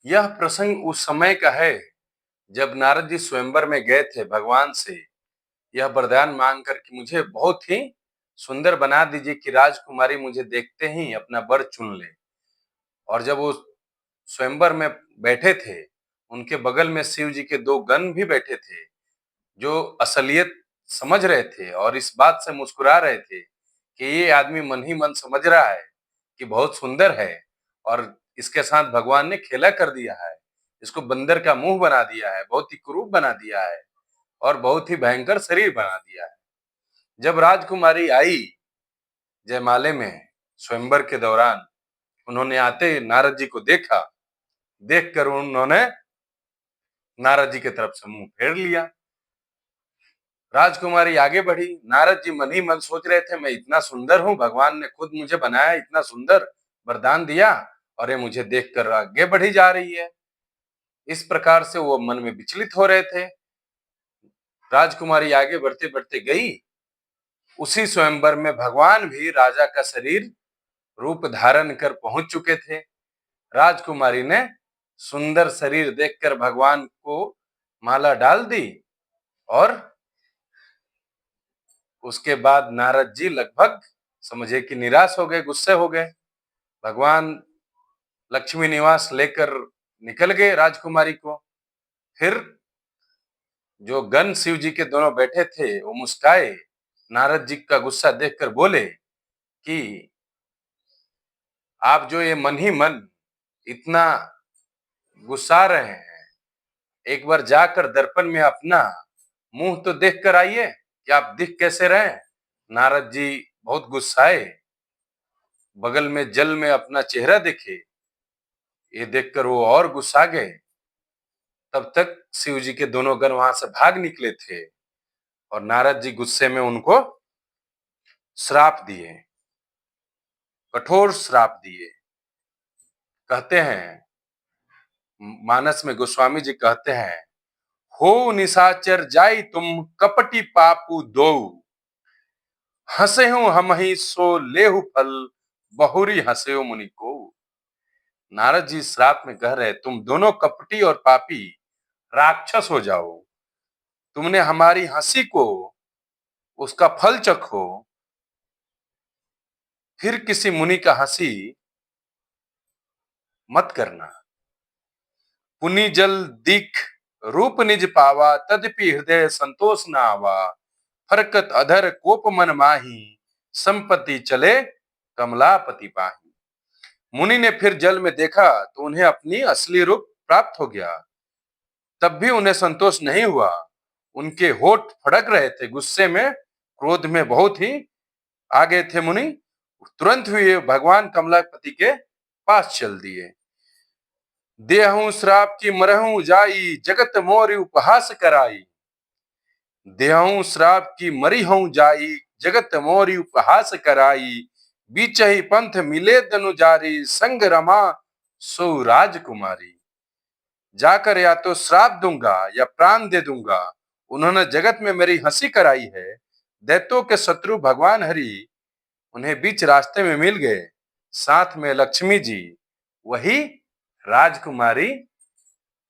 यह प्रसंग उस समय का है जब नारद जी स्वयंवर में गए थे भगवान से यह वरदान मांग कर कि मुझे बहुत ही सुंदर बना दीजिए कि राजकुमारी मुझे देखते ही अपना वर चुन ले। और जब वो स्वयंवर में बैठे थे, उनके बगल में शिव जी के दो गण भी बैठे थे, जो असलियत समझ रहे थे और इस बात से मुस्कुरा रहे थे कि ये आदमी मन ही मन समझ रहा है कि बहुत सुंदर है और इसके साथ भगवान ने खेला कर दिया है, इसको बंदर का मुंह बना दिया है, बहुत ही क्रूर बना दिया है और बहुत ही भयंकर शरीर बना दिया है। जब राजकुमारी आई जयमाले में स्वयंवर के दौरान, उन्होंने आते नारद जी को देखा। देखकर उन्होंने नारद जी की तरफ से मुंह फेर लिया। राजकुमारी आगे बढ़ी। नारद जी मन ही मन सोच रहे थे, मैं इतना सुंदर हूं, भगवान ने खुद मुझे बनाया, इतना सुंदर वरदान दिया और ये मुझे देखकर आगे बढ़ी जा रही है। इस प्रकार से वो मन में विचलित हो रहे थे। राजकुमारी आगे बढ़ते बढ़ते गई। उसी स्वयंवर में भगवान भी राजा का शरीर रूप धारण कर पहुंच चुके थे। राजकुमारी ने सुंदर शरीर देखकर भगवान को माला डाल दी और उसके बाद नारद जी लगभग समझे कि निराश हो गए, गुस्से हो गए। भगवान लक्ष्मी निवास लेकर निकल गए राजकुमारी को। फिर जो गण शिव जी के दोनों बैठे थे वो मुस्काए, नारद जी का गुस्सा देखकर बोले कि आप जो ये मन ही मन इतना गुस्सा रहे हैं, एक बार जाकर दर्पण में अपना मुंह तो देख कर आइए कि आप दिख कैसे रहे हैं। नारद जी बहुत गुस्साए, बगल में जल में अपना चेहरा देखे, ये देखकर वो और गुस्सा गए। तब तक शिव जी के दोनों गण वहां से भाग निकले थे और नारद जी गुस्से में उनको श्राप दिए, कठोर श्राप दिए। कहते हैं, मानस में गोस्वामी जी कहते हैं, हो निशाचर जाई तुम कपटी पापू दो, हंसे हूं हम ही सो लेहु फल, बहुरी हंसे मुनि को। नारद जी श्राप में कह रहे, तुम दोनों कपटी और पापी राक्षस हो जाओ। तुमने हमारी हंसी को उसका फल चखो, फिर किसी मुनि का हंसी मत करना। पुनि जल दिख रूप निज पावा, तदपि हृदय संतोष न आवा, फरकत अधर कोप मन माही, संपत्ति चले कमलापति पाही। मुनि ने फिर जल में देखा तो उन्हें अपनी असली रूप प्राप्त हो गया, तब भी उन्हें संतोष नहीं हुआ। उनके होठ फड़क रहे थे, गुस्से में क्रोध में बहुत ही आ गए थे मुनि। तुरंत हुए भगवान कमलापति के पास चल दिए। देहूं श्राप की मरहूं जाई, जगत मोर उपहास कराई। देहूं श्राप की मरी हूं जाई, जगत मोर उपहास कराई। बीच ही पंथ मिले दनु जारी, संग रमा सो राजकुमारी। जाकर या तो श्राप दूंगा या प्राण दे दूंगा। उन्होंने जगत में मेरी हंसी कराई है। दैत्यों के शत्रु भगवान हरि उन्हें बीच रास्ते में मिल गए, साथ में लक्ष्मी जी, वही राजकुमारी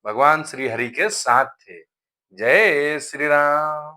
भगवान श्री हरि के साथ थे। जय श्री राम।